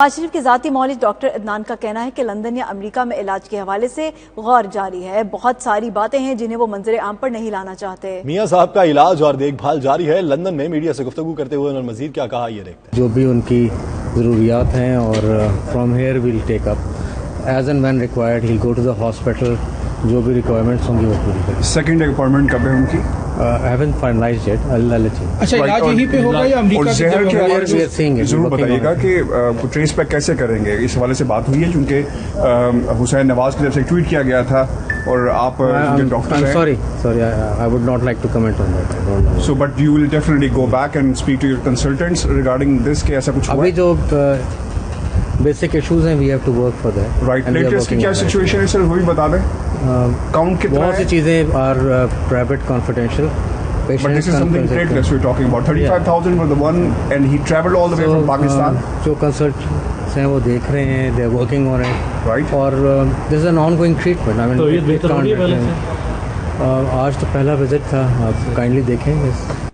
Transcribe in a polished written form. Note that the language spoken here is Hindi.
नवाज शरीफ के ज़ाती मौलिक डॉक्टर अदनान का कहना है कि लंदन या अमेरिका में इलाज के हवाले से गौर जारी है। बहुत सारी बातें हैं जिन्हें वो मंजर आम पर नहीं लाना चाहते। मियां साहब का इलाज और देखभाल जारी है। लंदन में मीडिया से गुफ्तगू करते हुए उन्होंने मजीद क्या कहा, ये देखते हैं। जो भी उनकी ज़रूरियात हैं और from here will take up as and when required he go to the hospital. जो भी रिक्वायरमेंट्स होंगी वो पूरी करें। सेकंड अपॉइंटमेंट कब है उनकी? I haven't finalized yet. I'll let you. अच्छा, इलाज यहीं पे होगा या अमेरिका जहर के हवाले We are seeing से it. जरूर बताइएगा कि ट्रेस पैक कैसे करेंगे। इस हवाले से बात हुई है क्योंकि हुसैन नवाज की तरफ से ट्वीट किया गया था और आप डॉक्टर हैं। Sorry, I would not like to comment on that. I don't know. So, but you will definitely go back and speak to your consultants regarding this कि ऐसा कुछ हुआ अभी जो बेसिक इश्यूज हैं we have to work for that. Right latest की क्या सिचुएशन है सर, वो भी बता दें। काउंट कितना बहुत सी है? चीज़ें are private confidential. But this is something great we're talking about. 35,000 for the one and he traveled all the way from Pakistan. जो कंसल्टेंट्स हैं वो देख रहे हैं, they are working on it. Right. और this is an ongoing treatment. I mean, तो ये बेहतर हो रही है पहले से? आज तो पहला विजिट था, आप काइंडली देखें।